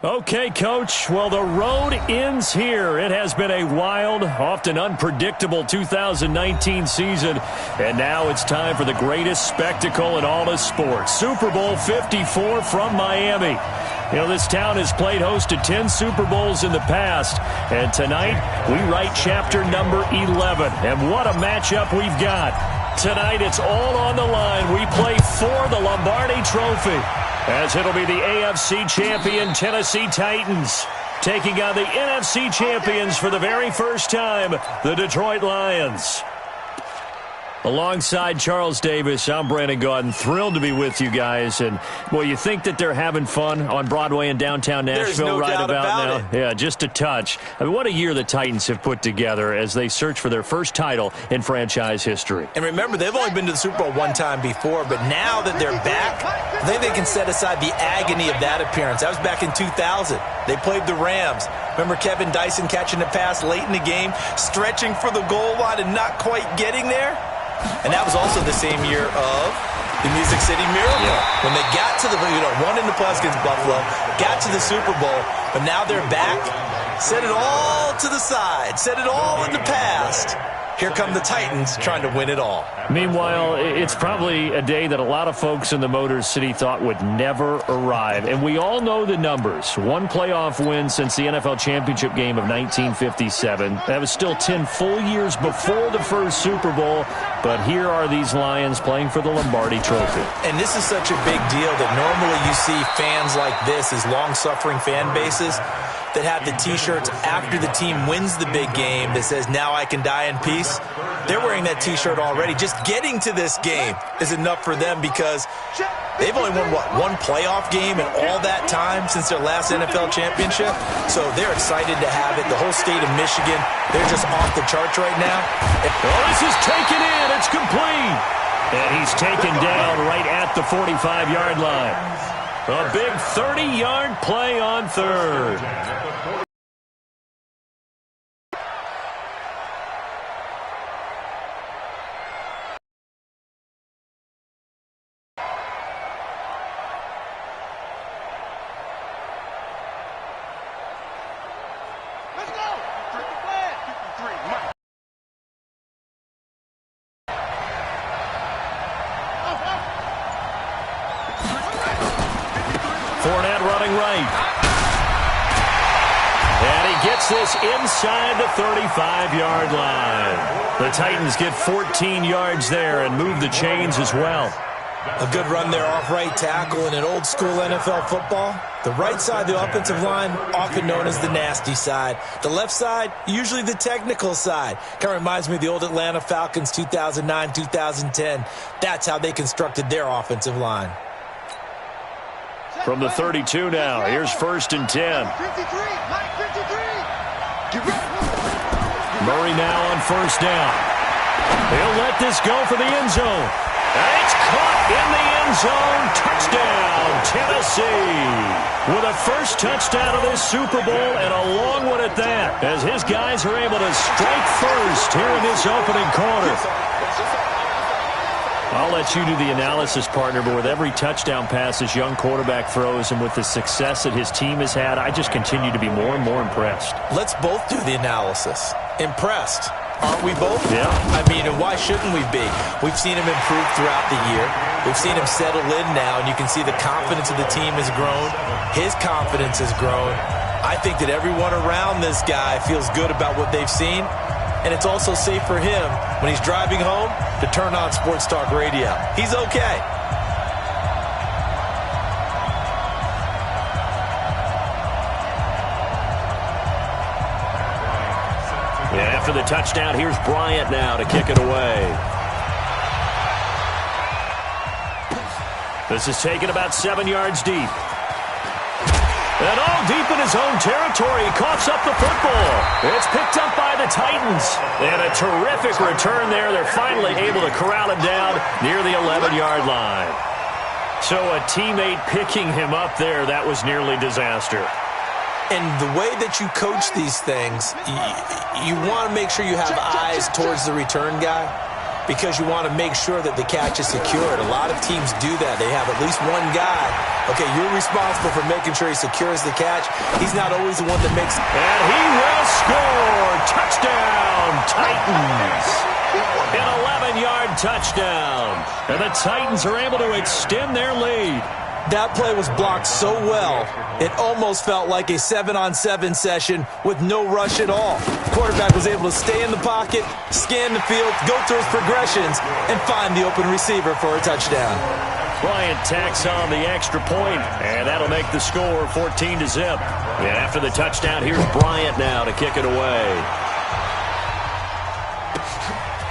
Okay, Coach. Well, the road ends here. It has been a wild, often unpredictable 2019 season. And now it's time for the greatest spectacle in all of sports. Super Bowl 54 from Miami. You know, this town has played host to 10 Super Bowls in the past. And tonight, we write chapter number 11. And what a matchup we've got. Tonight, it's all on the line. We play for the Lombardi Trophy, as it'll be the AFC champion Tennessee Titans taking on the NFC champions for the very first time, the Detroit Lions. Alongside Charles Davis, I'm Brandon Gaudin. Thrilled to be with you guys. And, well, you think that they're having fun on Broadway in downtown Nashville right about now? Yeah, just a touch. I mean, what a year the Titans have put together as they search for their first title in franchise history. And remember, they've only been to the Super Bowl one time before, but now that they're back, I think they can set aside the agony of that appearance. That was back in 2000. They played the Rams. Remember Kevin Dyson catching a pass late in the game, stretching for the goal line and not quite getting there? And that was also the same year of the Music City Miracle. Yeah. When they got to the, won in the playoffs against Buffalo, got to the Super Bowl, but now they're back. Set it all to the side. Set it all in the past. Here come the Titans trying to win it all. Meanwhile, it's probably a day that a lot of folks in the Motor City thought would never arrive. And we all know the numbers. One playoff win since the NFL championship game of 1957. That was still 10 full years before the first Super Bowl. But here are these Lions playing for the Lombardi Trophy. And this is such a big deal that normally you see fans like this, these long-suffering fan bases, that have the T-shirts after the team wins the big game that says, "Now I can die in peace." They're wearing that T-shirt already. Just getting to this game is enough for them because they've only won, one playoff game in all that time since their last NFL championship. So they're excited to have it. The whole state of Michigan, they're just off the charts right now. Oh, this is taken in. It's complete. And he's taken down right at the 45-yard line. A big 30-yard play on third. Fournette running right. And he gets this inside the 35-yard line. The Titans get 14 yards there and move the chains as well. A good run there off right tackle in an old-school NFL football. The right side of the offensive line, often known as the nasty side. The left side, usually the technical side. Kind of reminds me of the old Atlanta Falcons 2009-2010. That's how they constructed their offensive line. From the 32 now, here's 1st and 10. Murray now on 1st down. He'll let this go for the end zone. And it's caught in the end zone. Touchdown, Tennessee. With a first touchdown of this Super Bowl and a long one at that, as his guys are able to strike first here in this opening quarter. I'll let you do the analysis, partner, but with every touchdown pass this young quarterback throws and with the success that his team has had, I just continue to be more and more impressed. Let's both do the analysis. Impressed. Aren't we both? Yeah. I mean, and why shouldn't we be? We've seen him improve throughout the year. We've seen him settle in now, and you can see the confidence of the team has grown. His confidence has grown. I think that everyone around this guy feels good about what they've seen. And it's also safe for him when he's driving home to turn on Sports Talk Radio. He's okay. And after the touchdown, here's Bryant now to kick it away. This is taken about 7 yards deep. And all deep in his own territory, he coughs up the football. It's picked up by the Titans. And a terrific return there. They're finally able to corral him down near the 11-yard line. So a teammate picking him up there, that was nearly disaster. And the way that you coach these things, you want to make sure you have eyes towards the return guy. because you want to make sure that the catch is secured. A lot of teams do that. They have at least one guy. Okay, you're responsible for making sure he secures the catch. He's not always the one that makes... And he will score! Touchdown, Titans! An 11-yard touchdown. And the Titans are able to extend their lead. That play was blocked so well, it almost felt like a 7-on-7 session with no rush at all. Quarterback was able to stay in the pocket, scan the field, go through his progressions, and find the open receiver for a touchdown. Bryant tacks on the extra point, and that'll make the score 14-0. And after the touchdown, here's Bryant now to kick it away.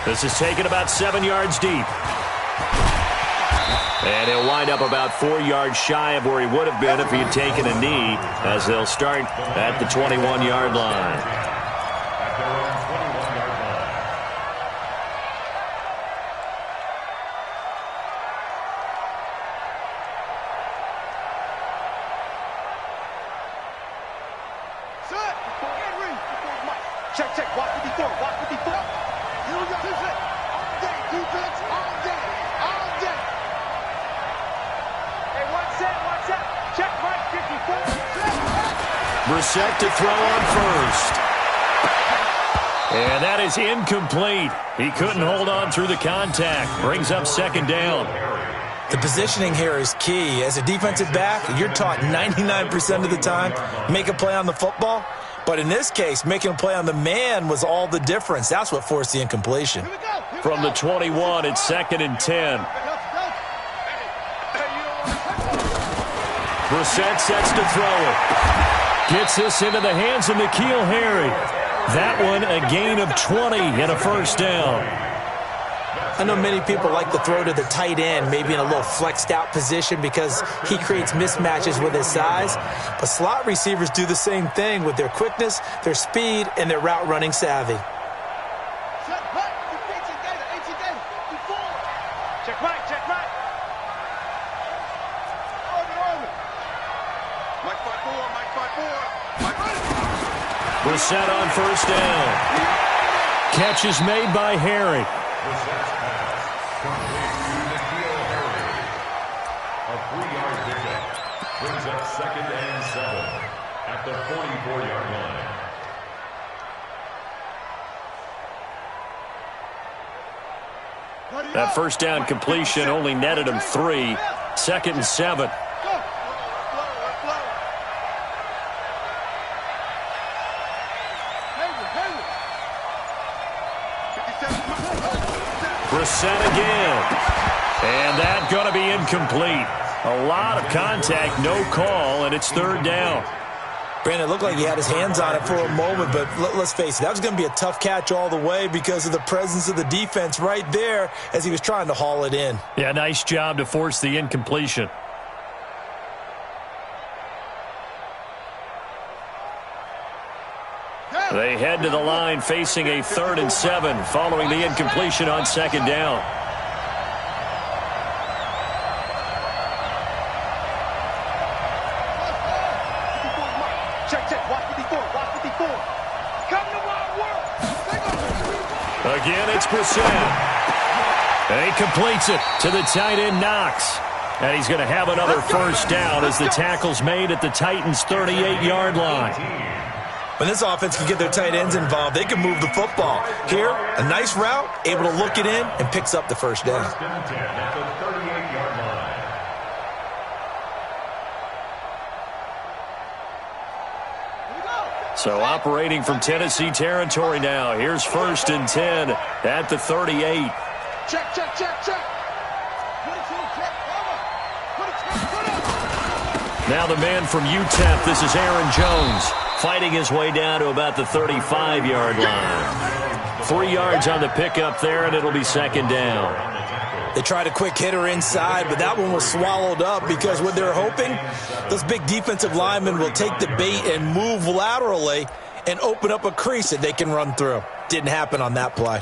This is taken about 7 yards deep. And he'll wind up about 4 yards shy of where he would have been if he had taken a knee, as they'll start at the 21-yard line. Check, check, watch 54, watch 54. Here we go. All day, defense, all day, all day. Hey, one set. Check, Mike, 54. Brissett to throw on first. And that is incomplete. He couldn't hold on through the contact. Brings up second down. The positioning here is key. As a defensive back, you're taught 99% of the time, make a play on the football. But in this case, making a play on the man was all the difference. That's what forced the incompletion. From the 21, it's 2nd and 10. Brissett sets to throw it. Gets this into the hands of N'Keal Harry. That one a gain of 20 and a first down. I know many people like to throw to the tight end, maybe in a little flexed out position because he creates mismatches with his size. But slot receivers do the same thing with their quickness, their speed, and their route running savvy. Check right. Brissett on first down. Catch is made by Harry. A 3-yard pickup brings up 2nd and 7 at the 44-yard line. That first down completion only netted him 3. 2nd and 7. Brissett again. And that's going to be incomplete. A lot of contact, no call, and it's 3rd down. Brandon, it looked like he had his hands on it for a moment, but let's face it, that was going to be a tough catch all the way because of the presence of the defense right there as he was trying to haul it in. Yeah, nice job to force the incompletion. They head to the line facing a 3rd and 7 following the incompletion on 2nd down. Check, watch 54. Come to my world. Again, it's Brissett. And he completes it to the tight end, Knox. And he's going to have another first down as the tackle's made at the Titans' 38-yard line. When this offense can get their tight ends involved, they can move the football. Here, a nice route, able to look it in, and picks up the first down. So operating from Tennessee territory now. Here's 1st and 10 at the 38. Check. Now the man from UTEP, this is Aaron Jones, fighting his way down to about the 35-yard line. 3 yards on the pickup there, and it'll be 2nd down. They tried a quick hitter inside, but that one was swallowed up because what they're hoping, those big defensive linemen will take the bait and move laterally and open up a crease that they can run through. Didn't happen on that play.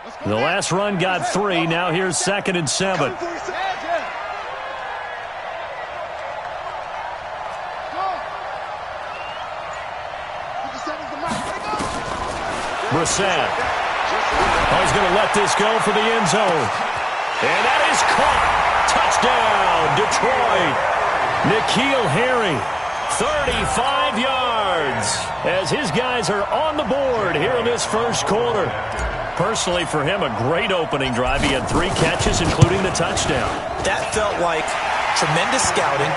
Let's The last run got 3. Now here's 2nd and 7. Brissett. Oh, he's going to let this go for the end zone. And that is caught. Touchdown, Detroit. N'Keal Harry, 35 yards, as his guys are on the board here in this first quarter. Personally, for him, a great opening drive. He had 3 catches, including the touchdown. That felt like tremendous scouting,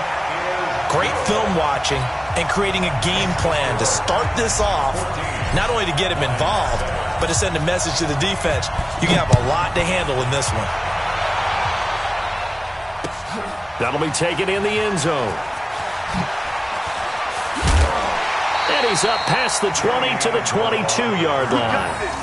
great film watching, and creating a game plan to start this off, not only to get him involved, but to send a message to the defense. You can have a lot to handle in this one. That'll be taken in the end zone. And he's up past the 20 to the 22-yard line.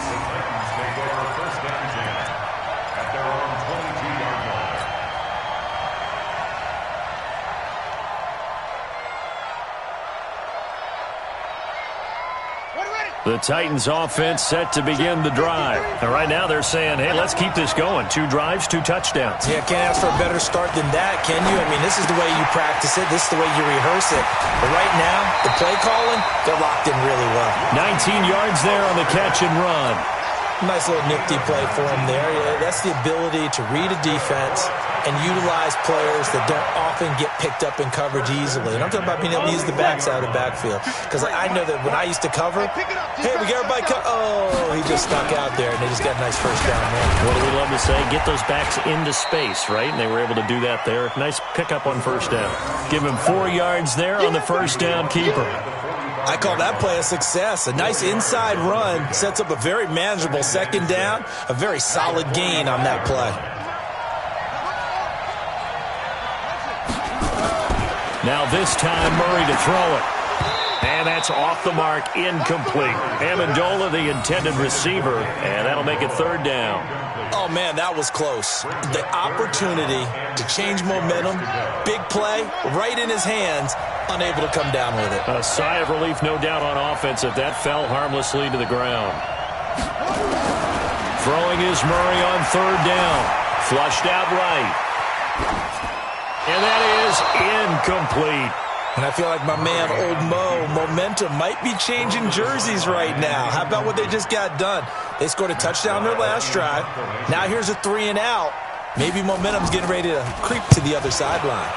The Titans offense set to begin the drive. And right now they're saying, hey, let's keep this going. 2 drives, 2 touchdowns. Yeah, can't ask for a better start than that, can you? I mean, this is the way you practice it. This is the way you rehearse it. But right now, the play calling, they're locked in really well. 19 yards there on the catch and run. Nice little nifty play for him there. That's the ability to read a defense and utilize players that don't often get picked up in coverage easily. And I'm talking about being able to use the backside of the backfield. Because I know that when I used to cover, hey, we got everybody oh, he just stuck out there, and they just got a nice first down there. What do we love to say? Get those backs into space, right? And they were able to do that there. Nice pickup on first down. Give him 4 yards there on the first down keeper. I call that play a success. A nice inside run sets up a very manageable second down, a very solid gain on that play. Now this time Murray to throw it. And that's off the mark, incomplete. Amendola, the intended receiver, and that'll make it 3rd down. Oh, man, that was close. The opportunity to change momentum, big play, right in his hands, unable to come down with it. A sigh of relief, no doubt, on offense if that fell harmlessly to the ground. Throwing is Murray on 3rd down. Flushed out right. And that is incomplete. And I feel like my man, Old Mo, momentum might be changing jerseys right now. How about what they just got done? They scored a touchdown their last drive. Now here's a 3 and out. Maybe momentum's getting ready to creep to the other sideline.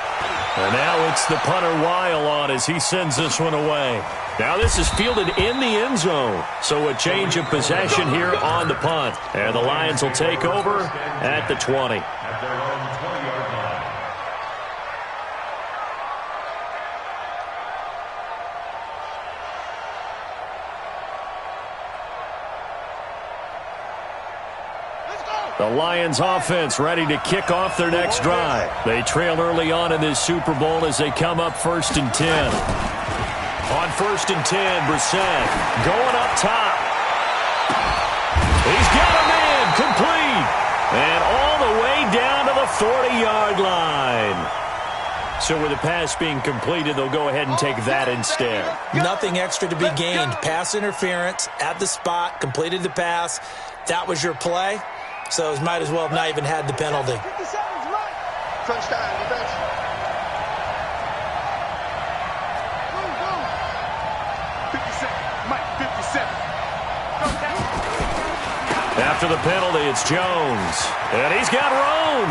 And now it's the punter Weil on as he sends this one away. Now this is fielded in the end zone. So a change of possession here on the punt. And the Lions will take over at the 20. At their own 20-yard line. The Lions offense ready to kick off their next drive. They trail early on in this Super Bowl as they come up 1st and 10. On 1st and 10, Brissett going up top. He's got a man, complete. And all the way down to the 40-yard line. So with the pass being completed, they'll go ahead and take that instead. Nothing extra to be gained. Pass interference at the spot, completed the pass. That was your play. So might as well have not even had the penalty. 50 seconds left. Touchdown, defense. Move, move. 50 seconds. Mike, 57. After the penalty, it's Jones. And he's got room.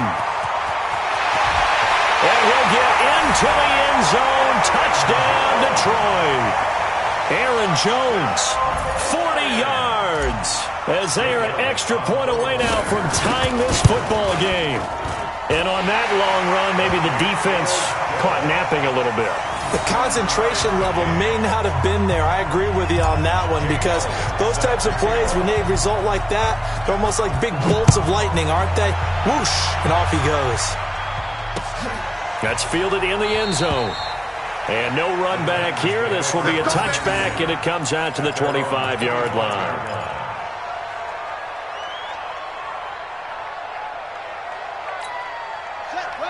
And he'll get into the end zone. Touchdown, Detroit. Aaron Jones, 40 yards. As they are an extra point away now from tying this football game. And on that long run, maybe the defense caught napping a little bit. The concentration level may not have been there. I agree with you on that one because those types of plays, when they result like that, they're almost like big bolts of lightning, aren't they? Whoosh, and off he goes. That's fielded in the end zone. And no run back here. This will be a touchback, and it comes out to the 25-yard line.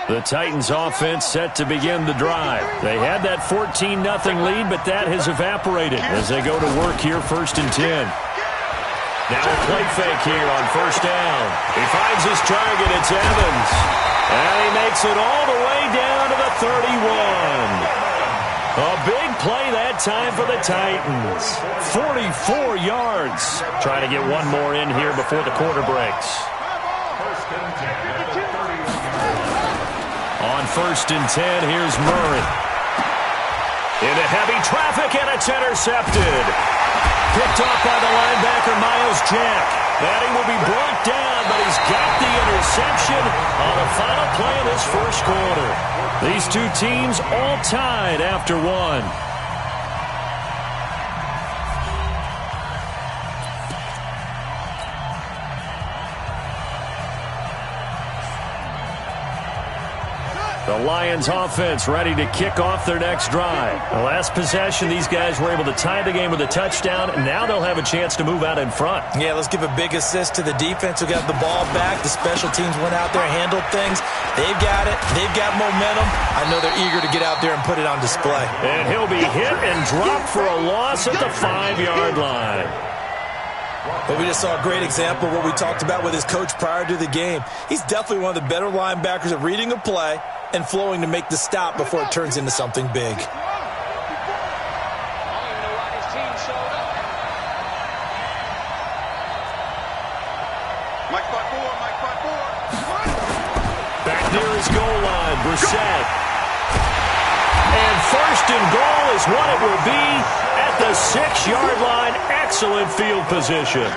The Titans offense set to begin the drive. They had that 14-0 lead, but that has evaporated as they go to work here 1st and 10. Now a play fake here on first down. He finds his target. It's Evans. And he makes it all the way down to the 31. A big play that time for the Titans. 44 yards. Trying to get one more in here before the quarter breaks. On first and 10, here's Murray. Into heavy traffic, and it's intercepted. Picked off by the linebacker, Miles Jack. And he will be brought down, but he's got the interception on the final play of this first quarter. These two teams all tied after one. The Lions offense ready to kick off their next drive. The last possession, these guys were able to tie the game with a touchdown, and now they'll have a chance to move out in front. Yeah, let's give a big assist to the defense who got the ball back. The special teams went out there, handled things. They've got it. They've got momentum. I know they're eager to get out there and put it on display. And he'll be hit and dropped for a loss at the 5-yard line. But we just saw a great example of what we talked about with his coach prior to the game. He's definitely one of the better linebackers at reading a play and flowing to make the stop before it turns into something big. Back near his goal line, Brissett. And first and goal is what it will be at the 6-yard line. Excellent field position.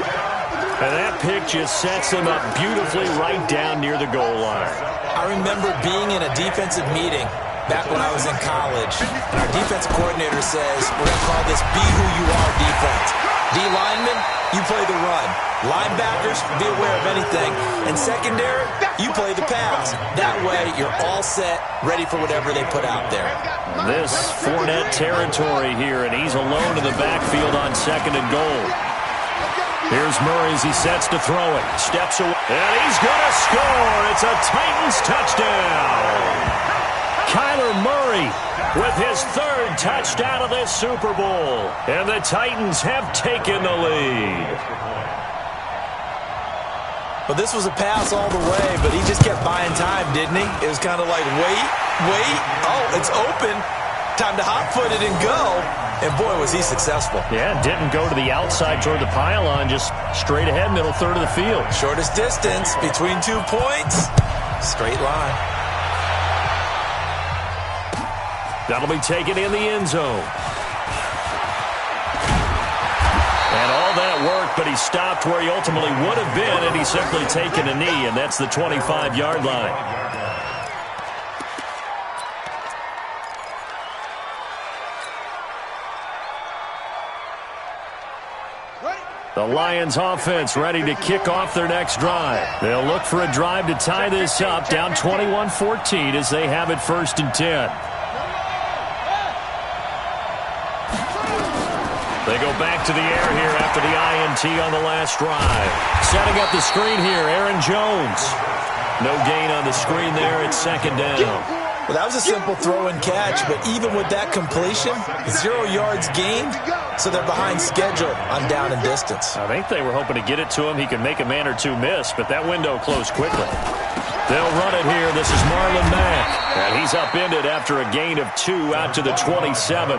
And that pick just sets him up beautifully right down near the goal line. I remember being in a defensive meeting back when I was in college, and our defensive coordinator says, we're going to call this be who you are defense. D linemen, you play the run. Linebackers, be aware of anything. And secondary, you play the pass. That way, you're all set, ready for whatever they put out there. This Fournette territory here, and he's alone in the backfield on second and goal. Here's Murray as he sets to throw it. Steps away, and he's going to score. It's a Titans touchdown. Kyler Murray with his third touchdown of this Super Bowl. And the Titans have taken the lead. Well, this was a pass all the way, but he just kept buying time, didn't he? It was kind of like, wait. Oh, it's open. Time to hot-foot it and go. And, boy, was he successful. Yeah, didn't go to the outside toward the pylon, just straight ahead, middle third of the field. Shortest distance between 2 points. Straight line. That'll be taken in the end zone. And all that worked, but he stopped where he ultimately would have been, and he's simply taken a knee, and that's the 25-yard line. The Lions offense ready to kick off their next drive. They'll look for a drive to tie this up, down 21-14 as they have it first and 10. They go back to the air here after the INT on the last drive. Setting up the screen here, Aaron Jones. No gain on the screen there. It's second down. Well, that was a simple throw and catch, but even with that completion, 0 yards gained, so they're behind schedule on down and distance. I think they were hoping to get it to him. He could make a man or two miss, but that window closed quickly. They'll run it here. This is Marlon Mack. And he's upended after a gain of 2 out to the 27.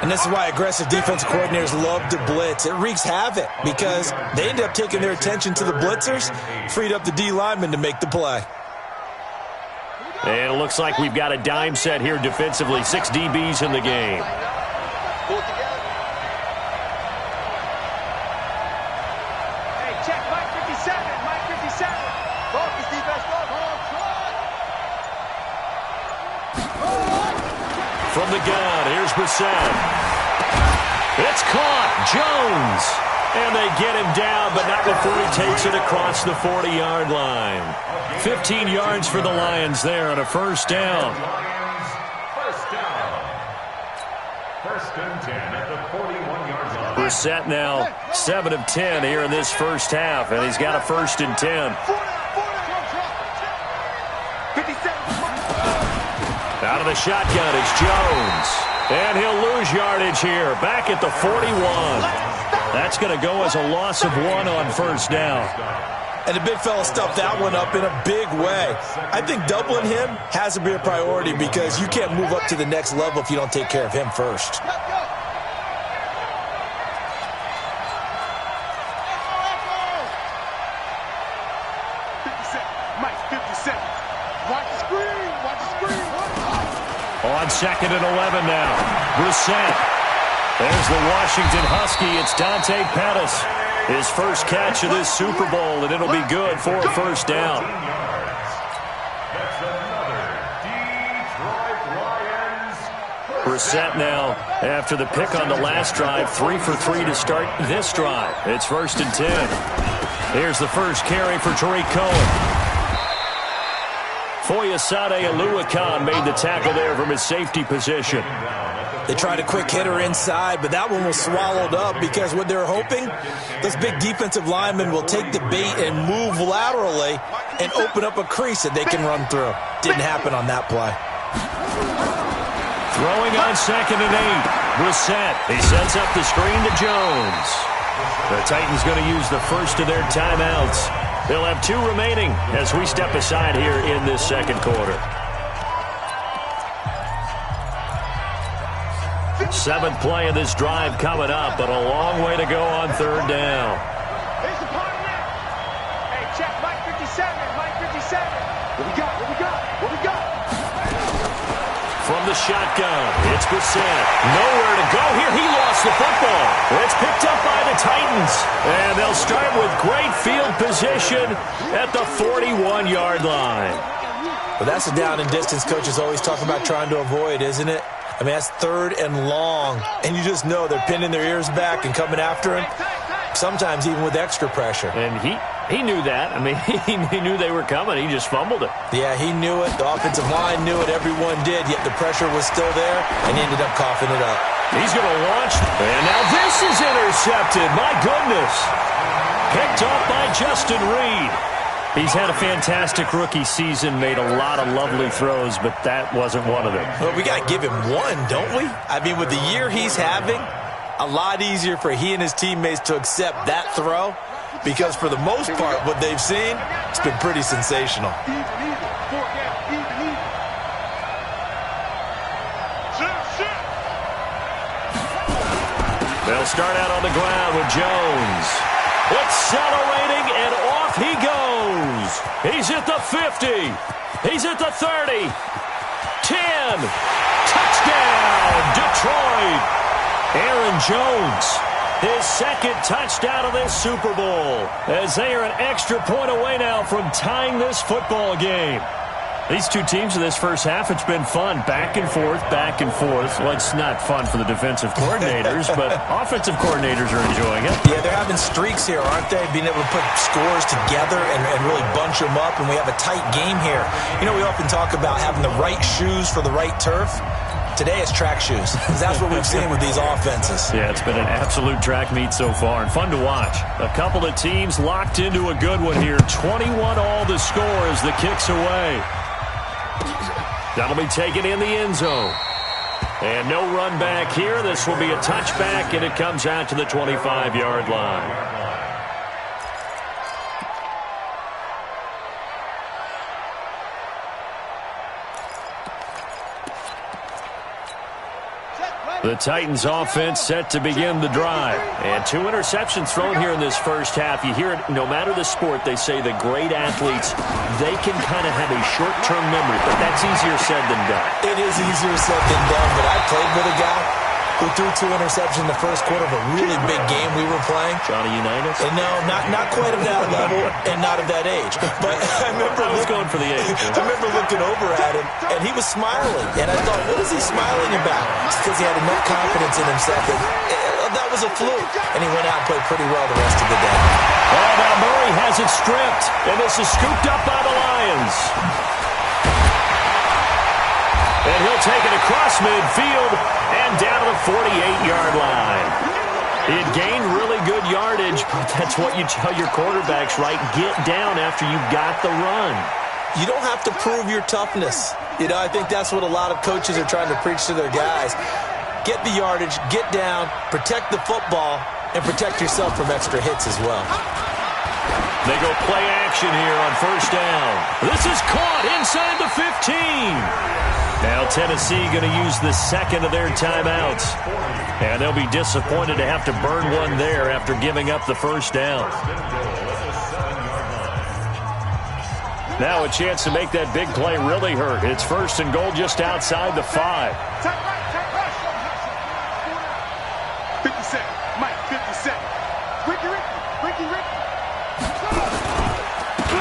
And this is why aggressive defensive coordinators love to blitz. It wreaks havoc because they end up taking their attention to the blitzers, freed up the D lineman to make the play. And it looks like we've got a dime set here defensively. 6 DBs in the game. Pull it together. Hey, check Mike 57. Mike 57. Focus, defense. From the gun, here's Brissett. It's caught. Jones. And they get him down, but not before he takes it across the 40-yard line. 15 yards for the Lions there on a first down. First and 10 at the 41-yard line. Brissett now 7 of 10 here in this first half, and he's got a first and 10. Out of the shotgun is Jones. And he'll lose yardage here, back at the 41. That's going to go as a loss of 1 on first down. And the big fella stuffed that one up in a big way. I think doubling him has to be a priority because you can't move up to the next level if you don't take care of him first. On 2nd and 11 now. Brissett. There's the Washington Husky. It's Dante Pettis. His first catch of this Super Bowl, and it'll be good for a first down. Brissett now, after the pick on the last drive, 3 for 3 to start this drive. It's 1st and 10. Here's the first carry for Tariq Cohen. Foyesade Oluwakan made the tackle there from his safety position. They tried a quick hitter inside, but that one was swallowed up because what they're hoping, those big defensive linemen will take the bait and move laterally and open up a crease that they can run through. Didn't happen on that play. Throwing on 2nd and 8. Brissett. He sets up the screen to Jones. The Titans going to use the first of their timeouts. They'll have 2 remaining as we step aside here in this second quarter. 7th play of this drive coming up, but a long way to go on 3rd down. Here's the part now. Hey, check Mike 57. Mike 57. What we got? What we got? What we got? From the shotgun, it's Brissett. Nowhere to go here. He lost the football. It's picked up by the Titans. And they'll start with great field position at the 41-yard line. But that's a down and distance coaches always talk about trying to avoid, isn't it? I mean, that's 3rd and long. And you just know they're pinning their ears back and coming after him, sometimes even with extra pressure. And he knew that. I mean, he knew they were coming. He just fumbled it. Yeah, he knew it. The offensive line knew it. Everyone did. Yet the pressure was still there, and he ended up coughing it up. He's going to launch. And now this is intercepted. My goodness. Picked off by Justin Reed. He's had a fantastic rookie season, made a lot of lovely throws, but that wasn't one of them. Well, we got to give him one, don't we? I mean, with the year he's having, a lot easier for he and his teammates to accept that throw because for the most part, what they've seen, it's been pretty sensational. They'll start out on the ground with Jones. Accelerating, and off he goes. He's at the 50. He's at the 30. 10. Touchdown, Detroit. Aaron Jones, his 2nd touchdown of this Super Bowl, as they are an extra point away now from tying this football game. These 2 teams in this first half, it's been fun. Back and forth, back and forth. Well, it's not fun for the defensive coordinators, but offensive coordinators are enjoying it. Yeah, they're having streaks here, aren't they? Being able to put scores together and really bunch them up, and we have a tight game here. You know, we often talk about having the right shoes for the right turf. Today it's track shoes, because that's what we've seen with these offenses. Yeah, it's been an absolute track meet so far, and fun to watch. A couple of teams locked into a good one here. 21 all the score as the kick's away. That'll be taken in the end zone. And no run back here. This will be a touchback, and it comes out to the 25-yard line. The Titans offense set to begin the drive. And 2 interceptions thrown here in this first half. You hear it, no matter the sport, they say the great athletes, they can kind of have a short-term memory, but that's easier said than done. It is easier said than done, but I played with a guy who threw 2 interceptions in the first quarter of a really big game we were playing. Johnny Unitas? And no, not quite of that level and not of that age. But I remember I was going for the age. I remember looking over at him, and he was smiling. And I thought, what is he smiling about? It's because he had enough confidence in himself that was a fluke. And he went out and played pretty well the rest of the day. Oh, now Murray has it stripped, and this is scooped up by the Lions. And he'll take it across midfield and down to the 48-yard line. He had gained really good yardage, but that's what you tell your quarterbacks, right? Get down after you got the run. You don't have to prove your toughness. You know, I think that's what a lot of coaches are trying to preach to their guys. Get the yardage, get down, protect the football, and protect yourself from extra hits as well. They go play action here on first down. This is caught inside the 15. Now Tennessee going to use the second of their timeouts. And they'll be disappointed to have to burn one there after giving up the first down. Now a chance to make that big play really hurt. It's first and goal just outside the 5. 50 seconds. Mike, 50 seconds. Ricky.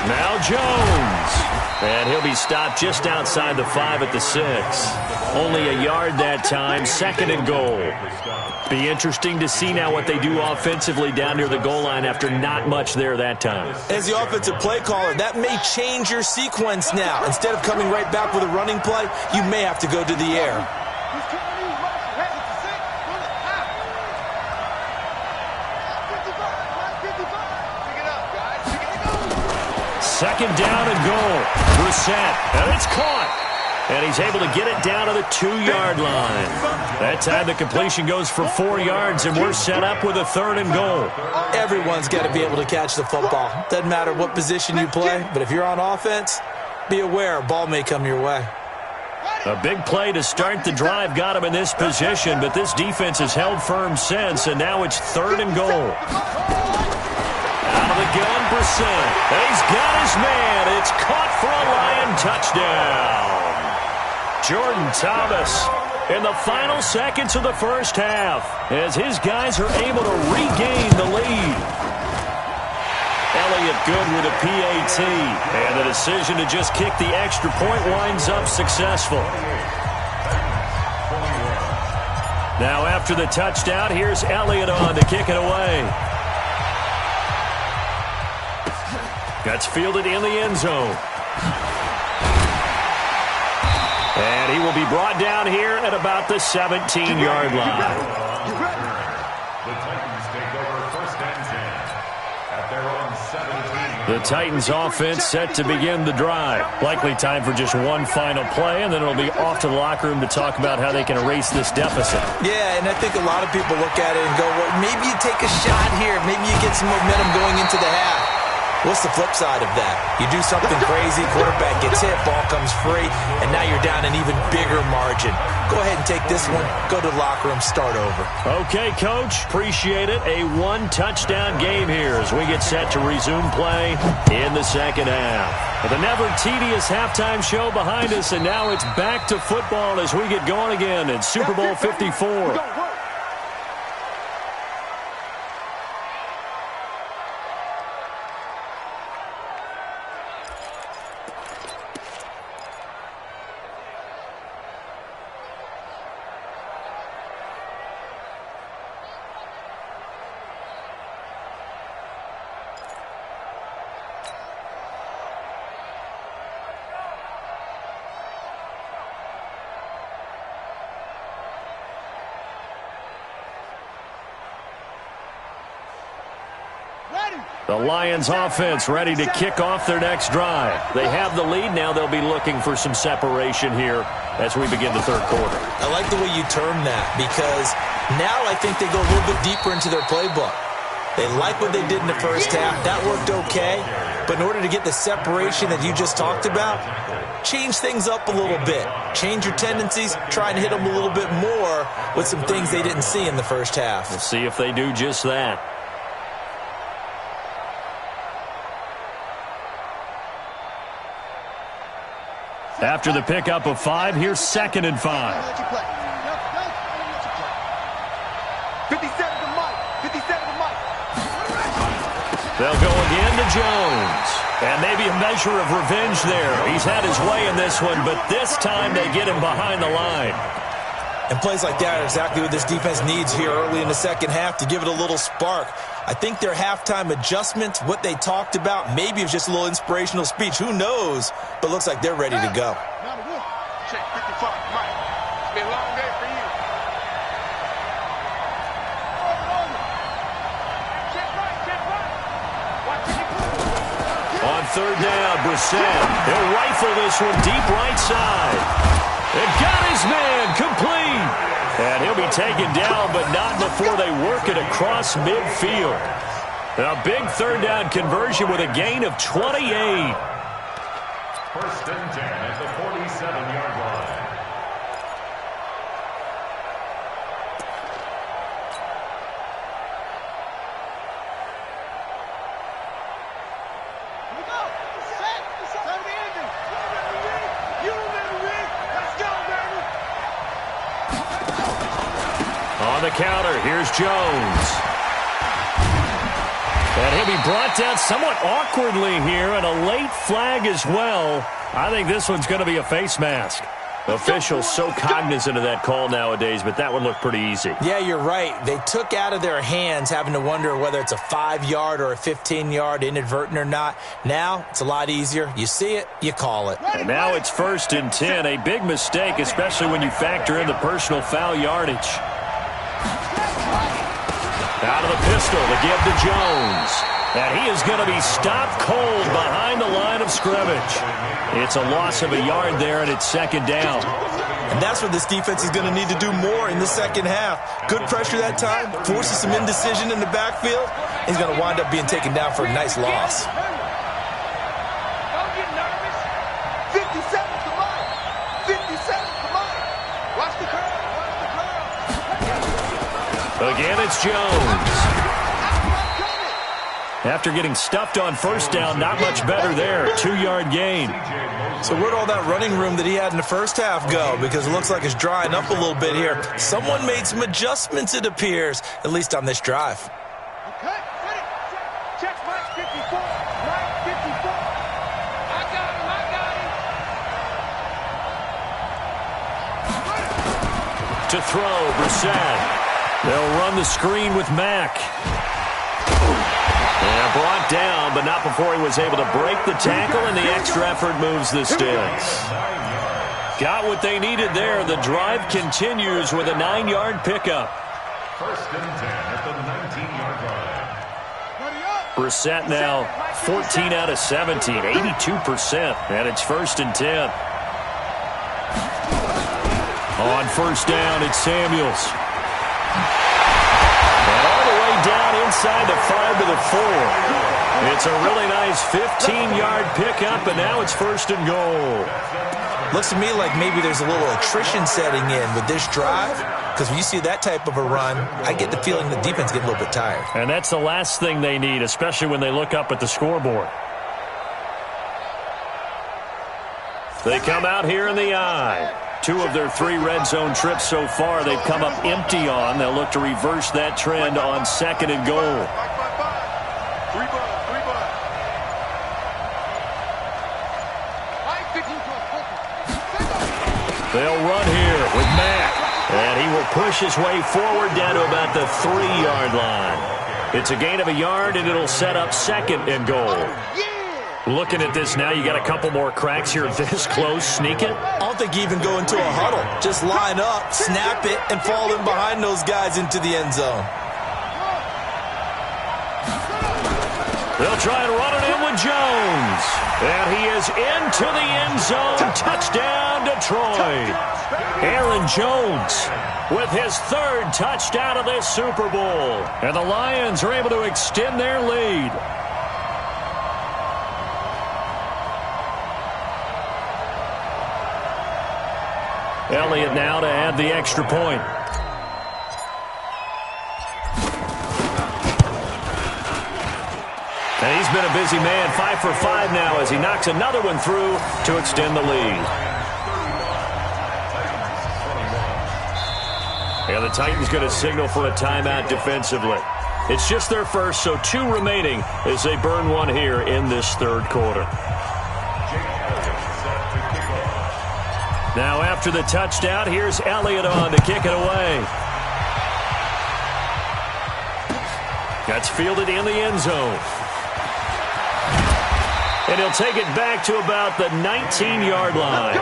Now Jones. And he'll be stopped just outside the 5 at the 6. Only a yard that time, second and goal. Be interesting to see now what they do offensively down near the goal line after not much there that time. As the offensive play caller, that may change your sequence now. Instead of coming right back with a running play, you may have to go to the air. Second down and goal. Brissett, and it's caught. And he's able to get it down to the 2-yard line. That time the completion goes for 4 yards, and we're set up with a third and goal. Everyone's got to be able to catch the football. Doesn't matter what position you play, but if you're on offense, be aware a ball may come your way. A big play to start the drive got him in this position, but this defense has held firm since, and now it's third and goal. Out of the gun, Brissett. He's got his man. It's caught for a Lion touchdown. Jordan Thomas in the final seconds of the first half as his guys are able to regain the lead. Elliott good with a PAT, and the decision to just kick the extra point winds up successful. Now after the touchdown, here's Elliott on to kick it away. That's fielded in the end zone. And he will be brought down here at about the 17-yard line. The Titans take over first and 10 at their own 17. The Titans offense set to begin the drive. Likely time for just one final play, and then it'll be off to the locker room to talk about how they can erase this deficit. Yeah, and I think a lot of people look at it and go, well, maybe you take a shot here. Maybe you get some momentum going into the half. What's the flip side of that? You do something crazy, quarterback gets hit, ball comes free, and now you're down an even bigger margin. Go ahead and take this one, go to the locker room, start over. Okay, Coach, appreciate it. A one-touchdown game here as we get set to resume play in the second half. With a never-tedious halftime show behind us, and now it's back to football as we get going again in Super Bowl 54. The Lions offense ready to kick off their next drive. They have the lead. Now they'll be looking for some separation here as we begin the third quarter. I like the way you term that because now I think they go a little bit deeper into their playbook. They like what they did in the first half. That worked okay. But in order to get the separation that you just talked about, change things up a little bit. Change your tendencies. Try and hit them a little bit more with some things they didn't see in the first half. We'll see if they do just that. After the pickup of 5, here's second and 5. 57 to Mike. 57 to Mike. They'll go again to Jones. And maybe a measure of revenge there. He's had his way in this one, but this time they get him behind the line. And plays like that are exactly what this defense needs here early in the second half to give it a little spark. I think their halftime adjustment, what they talked about, maybe it was just a little inspirational speech. Who knows? But looks like they're ready to go. Check 55, Mike. It's been a long day for you. On third down, Brissett. He'll rifle this one deep right side. It got his man complete. And he'll be taken down, but not before they work it across midfield. A big third down conversion with a gain of 28. First and 10 at the 47-yard line. On the counter, here's Jones. And he'll be brought down somewhat awkwardly here, and a late flag as well. I think this one's going to be a face mask. Officials so cognizant of that call nowadays, but that would look pretty easy. Yeah, you're right. They took out of their hands having to wonder whether it's a 5-yard or a 15-yard inadvertent or not. Now, it's a lot easier. You see it, you call it. And now it's first and 10. A big mistake, especially when you factor in the personal foul yardage. Out of the pistol to give to Jones. And he is going to be stopped cold behind the line of scrimmage. It's a loss of a yard there, and it's second down. And that's what this defense is going to need to do more in the second half. Good pressure that time, forces some indecision in the backfield. He's going to wind up being taken down for a nice loss. Don't get nervous. 57, come on. 57, come on. Watch the curl. Again, it's Jones. After getting stuffed on first down, not much better there. 2-yard gain. So where'd all that running room that he had in the first half go? Because it looks like it's drying up a little bit here. Someone made some adjustments, it appears, at least on this drive. Okay, ready. Check Mike 54. Mike 54. I got him. To throw, Brissett. They'll run the screen with Mack. And brought down, but not before he was able to break the tackle, and the extra effort moves the sticks. Got what they needed there. The drive continues with a 9-yard pickup. First and 10 at the 19-yard line. Brissett now 14 out of 17, 82%, and it's first and 10. On first down, it's Samuels. And all the way down inside the 5 to the 4. It's a really nice 15-yard pickup, and now it's first and goal. Looks to me like maybe there's a little attrition setting in with this drive, because when you see that type of a run, I get the feeling the defense getting a little bit tired. And that's the last thing they need, especially when they look up at the scoreboard. They come out here in the eye. 2 of their 3 red zone trips so far they've come up empty on. They'll look to reverse that trend on second and goal. They'll run here with Mack. And he will push his way forward down to about the 3-yard line. It's a gain of a yard, and it'll set up second and goal. Looking at this now, you got a couple more cracks here this close. Sneak it. I don't think you even go into a huddle. Just line up, snap it, and fall in behind those guys into the end zone. They'll try and run it in with Jones. And he is into the end zone. Touchdown, Detroit. Aaron Jones with his 3rd touchdown of this Super Bowl. And the Lions are able to extend their lead. Elliott now to add the extra point. And he's been a busy man, 5 for 5 now as he knocks another one through to extend the lead. And the Titans going to signal for a timeout defensively. It's just their first, so 2 remaining as they burn one here in this 3rd quarter. Now after the touchdown, here's Elliott on to kick it away. That's fielded in the end zone. And he'll take it back to about the 19-yard line. The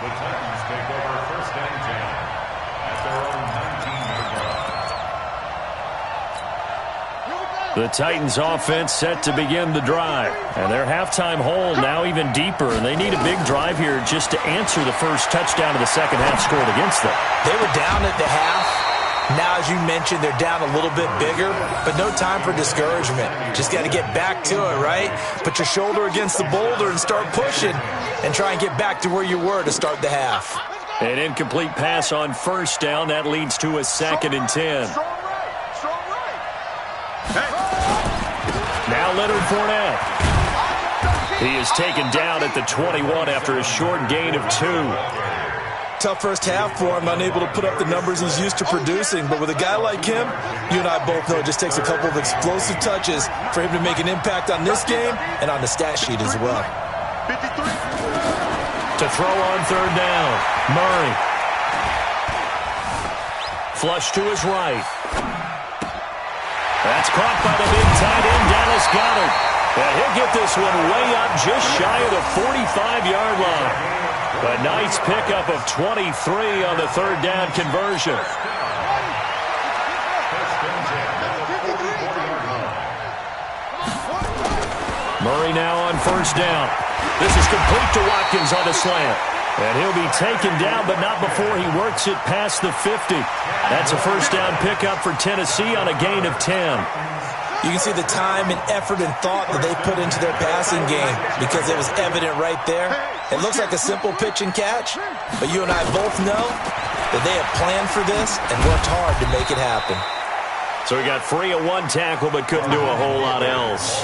Titans take over first and 10 at their own 19-yard line. The Titans offense set to begin the drive. And their halftime hole now even deeper. And they need a big drive here just to answer the first touchdown of the second half scored against them. They were down at the half. Now, as you mentioned, they're down a little bit bigger, but no time for discouragement. Just got to get back to it, right? Put your shoulder against the boulder and start pushing and try and get back to where you were to start the half. An incomplete pass on first down. That leads to a 2nd and 10. Now Leonard Fournette. He is taken down at the 21 after a short gain of 2. Tough first half for him, unable to put up the numbers he's used to producing. But with a guy like him, you and I both know it just takes a couple of explosive touches for him to make an impact on this game and on the stat sheet as well. 53. To throw on third down, Murray. Flush to his right. That's caught by the big tight end, Dallas Goedert. And he'll get this one way up just shy of the 45-yard line. A nice pickup of 23 on the third down conversion. Murray now on first down. This is complete to Watkins on the slant. And he'll be taken down, but not before he works it past the 50. That's a first down pickup for Tennessee on a gain of 10. You can see the time and effort and thought that they put into their passing game because it was evident right there. It looks like a simple pitch and catch, but you and I both know that they have planned for this and worked hard to make it happen. So he got free of one tackle but couldn't do a whole lot else.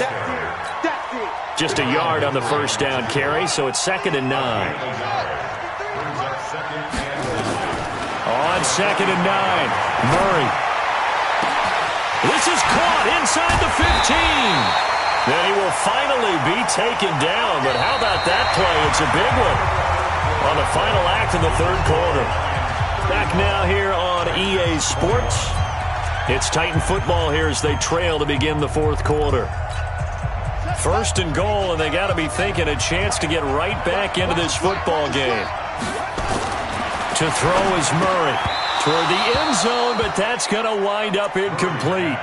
Just a yard on the first down carry, so it's 2nd and 9. On 2nd and 9, Murray. This is caught inside the 15. Then he will finally be taken down, but how about that play? It's a big one on the final act of the third quarter. Back now here on EA Sports. It's Titan football here as they trail to begin the fourth quarter. 1st and goal, and they got to be thinking a chance to get right back into this football game. To throw is Murray toward the end zone, but that's going to wind up incomplete.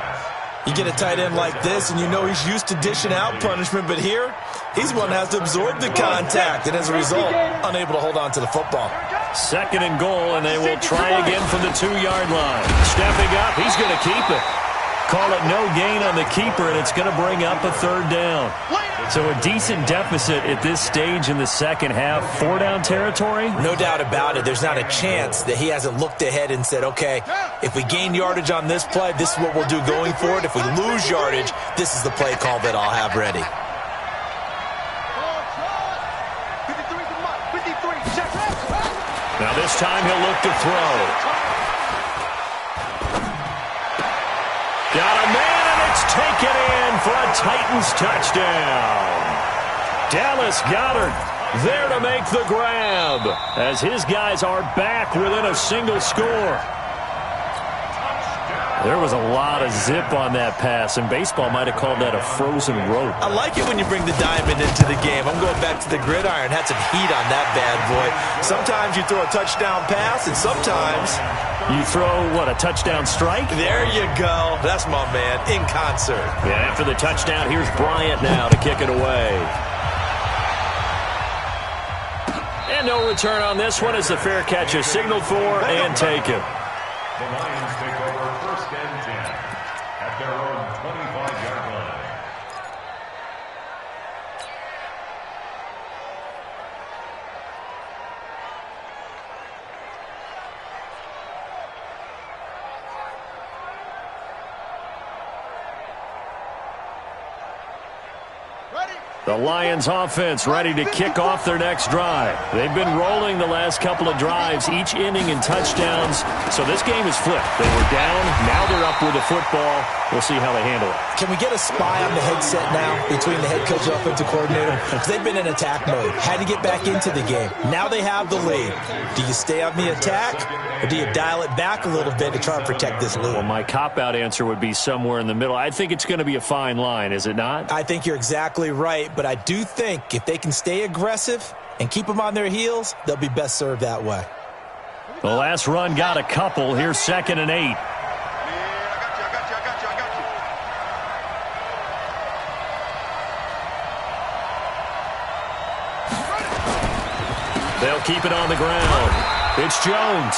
You get a tight end like this, and you know he's used to dishing out punishment, but here, he's one that has to absorb the contact, and as a result, unable to hold on to the football. 2nd and goal, and they will try again from the 2-yard line. Stepping up, he's going to keep it. Call it no gain on the keeper, and it's going to bring up a third down. So a decent deficit at this stage in the second half. 4-down territory? No doubt about it. There's not a chance that he hasn't looked ahead and said, okay, if we gain yardage on this play, this is what we'll do going forward. If we lose yardage, this is the play call that I'll have ready. Now this time he'll look to throw. Got a man, and it's taken in for a Titans touchdown. Dallas Goedert there to make the grab as his guys are back within a single score. There was a lot of zip on that pass, and baseball might have called that a frozen rope. I like it when you bring the diamond into the game. I'm going back to the gridiron. Had some heat on that bad boy. Sometimes you throw a touchdown pass, and sometimes you throw, what, a touchdown strike? There you go. That's my man, in concert. Yeah, after the touchdown, here's Bryant now to kick it away. And no return on this one as the fair catch is signaled for and taken. The Lions take over 1st and 10 at their own 25-yard line. The Lions offense ready to kick off their next drive. They've been rolling the last couple of drives, each inning in touchdowns. So this game is flipped. They were down, now they're up with the football. We'll see how they handle it. Can we get a spy on the headset now between the head coach and offensive coordinator? Because they've been in attack mode. Had to get back into the game. Now they have the lead. Do you stay on the attack, or do you dial it back a little bit to try and protect this lead? Well, my cop-out answer would be somewhere in the middle. I think it's going to be a fine line, is it not? I think you're exactly right, but I do think if they can stay aggressive and keep them on their heels, they'll be best served that way. The last run got a couple. Here's 2nd and 8. They'll keep it on the ground. It's Jones.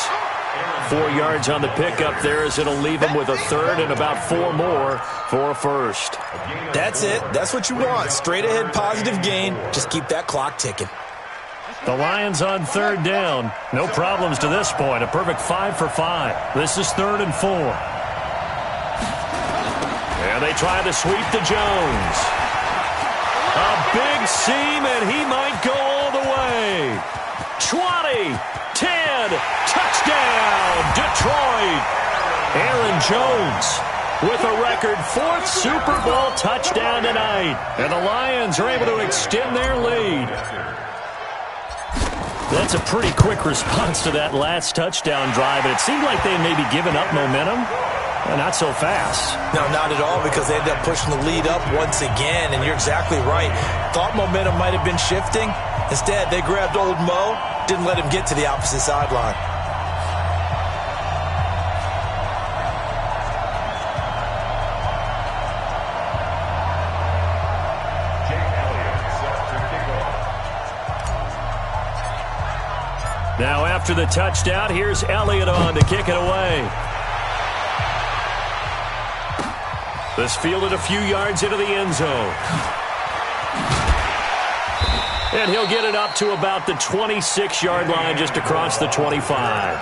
4 yards on the pickup there as it'll leave him with a third and about 4 more for a first. That's it. That's what you want. Straight ahead positive gain. Just keep that clock ticking. The Lions on third down. No problems to this point. A perfect 5 for 5. This is 3rd and 4. And they try to sweep to Jones. A big seam, and he might go all the way. 20, 10, touchdown, Detroit. Aaron Jones with a record 4th Super Bowl touchdown tonight. And the Lions are able to extend their lead. That's a pretty quick response to that last touchdown drive. And it seemed like they may be giving up momentum. Not so fast. No, not at all, because they ended up pushing the lead up once again, and you're exactly right. Thought momentum might have been shifting. Instead, they grabbed old Mo, didn't let him get to the opposite sideline. Now after the touchdown, here's Elliott on to kick it away. This fielded a few yards into the end zone. And he'll get it up to about the 26-yard line, just across the 25.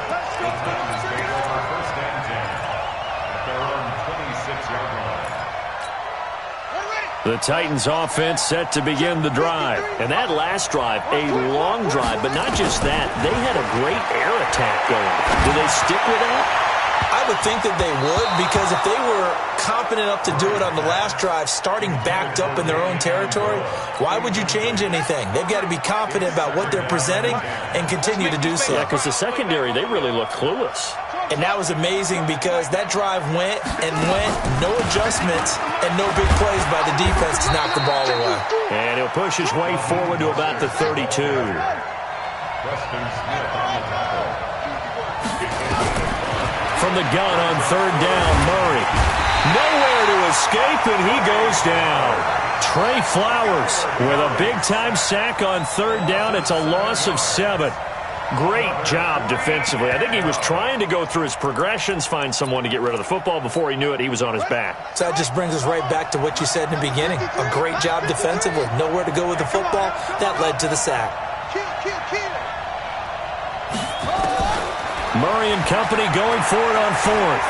The Titans offense set to begin the drive. And that last drive, a long drive, but not just that. They had a great air attack going. Do they stick with that? I would think that they would, because if they were confident enough to do it on the last drive, starting backed up in their own territory, why would you change anything? They've got to be confident about what they're presenting and continue to do so. Yeah, because the secondary, they really look clueless. And that was amazing, because that drive went and went, no adjustments, and no big plays by the defense to knock the ball away. And he'll push his way forward to about the 32. From the gun on third down, Murray. Nowhere to escape, and he goes down. Trey Flowers with a big-time sack on third down. It's a loss of 7. Great job defensively. I think he was trying to go through his progressions, find someone to get rid of the football. Before he knew it, he was on his back. So that just brings us right back to what you said in the beginning. A great job defensively. Nowhere to go with the football. That led to the sack. Murray and company going for it on 4th.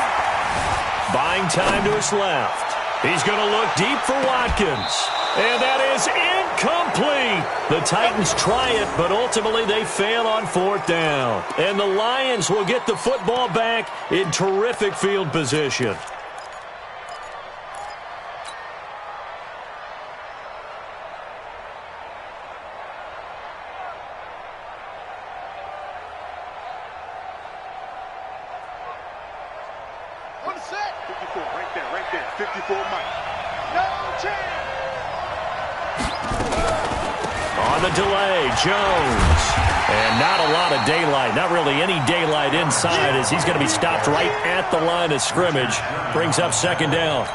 Buying time to his left. He's going to look deep for Watkins. And that is incomplete. The Titans try it, but ultimately they fail on 4th down. And the Lions will get the football back in terrific field position. On the delay, Jones. And not a lot of daylight, not really any daylight inside, as he's going to be stopped right at the line of scrimmage. Brings up 2nd down.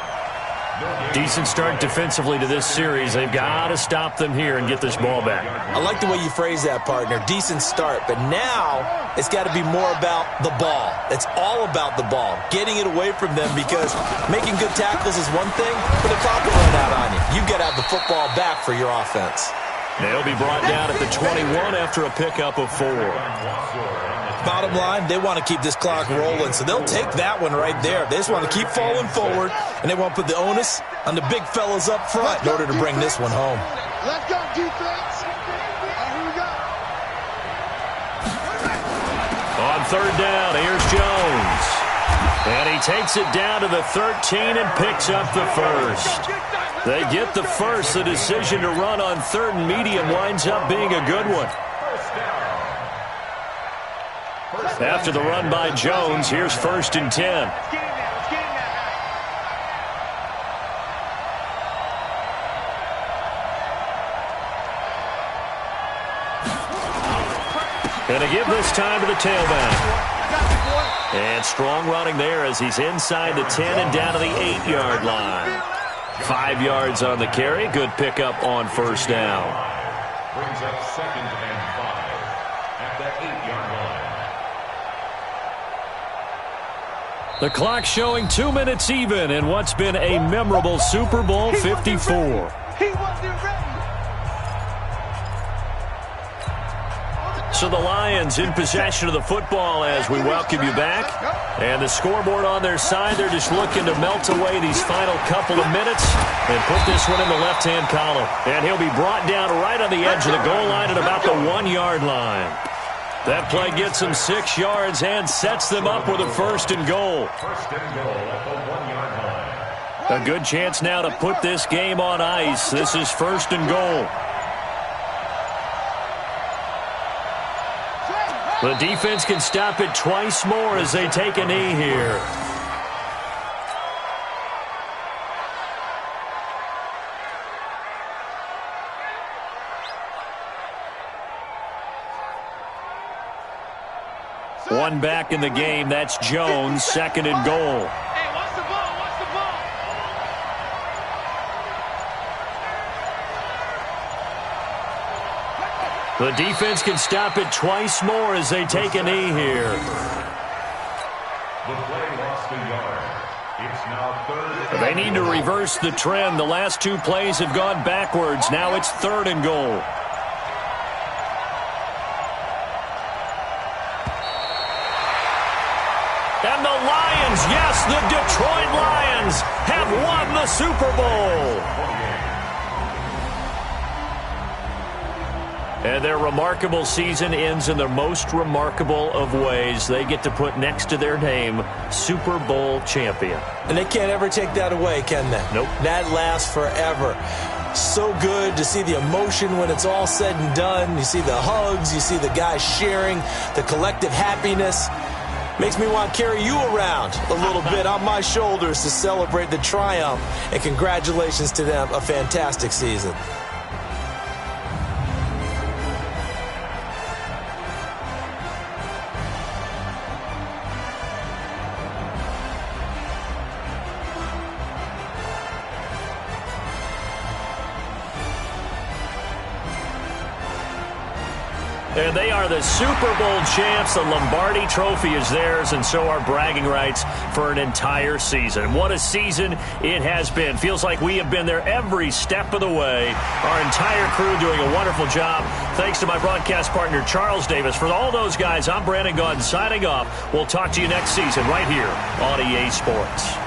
Decent start defensively to this series. They've got to stop them here and get this ball back. I like the way you phrase that, partner. Decent start. But now it's got to be more about the ball. It's all about the ball. Getting it away from them, because making good tackles is one thing, but the clock will run out on you. You've got to have the football back for your offense. They'll be brought down at the 21 after a pickup of 4. Bottom line, they want to keep this clock rolling, so they'll take that one right there. They just want to keep falling forward, and they want to put the onus on the big fellas up front in order to bring this one home. Let's go, defense. Here we go. On 3rd down, here's Jones. And he takes it down to the 13 and picks up the first. They get the first. The decision to run on 3rd and medium winds up being a good one. After the run by Jones, here's 1st and 10. And to give this time to the tailback. And strong running there as he's inside the 10 and down to the 8-yard line. 5 yards on the carry. Good pickup on 1st down. Brings up 2nd and 5. 8-yard line. The clock showing 2 minutes even in what's been a memorable Super Bowl 54. He wasn't ready. So the Lions in possession of the football as we welcome you back. And the scoreboard on their side, they're just looking to melt away these final couple of minutes and put this one in the left-hand column. And he'll be brought down right on the edge of the goal line at about the 1-yard line. That play gets them 6 yards and sets them up with a 1st and goal. First and goal at the 1-yard line. A good chance now to put this game on ice. This is 1st and goal. The defense can stop it twice more as they take a knee here. One back in the game. That's Jones, 2nd and goal. Hey, watch the ball, watch the ball. The defense can stop it twice more as they take a knee here. The play lost a yard. It's now 3rd. They need to reverse the trend. The last 2 plays have gone backwards. Now it's 3rd and goal. And the Lions, yes, the Detroit Lions have won the Super Bowl. And their remarkable season ends in the most remarkable of ways. They get to put next to their name, Super Bowl champion. And they can't ever take that away, can they? Nope. That lasts forever. So good to see the emotion when it's all said and done. You see the hugs, you see the guys sharing, the collective happiness. Makes me want to carry you around a little bit on my shoulders to celebrate the triumph. And congratulations to them, a fantastic season. And they are the Super Bowl champs. The Lombardi Trophy is theirs, and so are bragging rights for an entire season. What a season it has been. Feels like we have been there every step of the way. Our entire crew doing a wonderful job. Thanks to my broadcast partner, Charles Davis. For all those guys, I'm Brandon Gaudin signing off. We'll talk to you next season right here on EA Sports.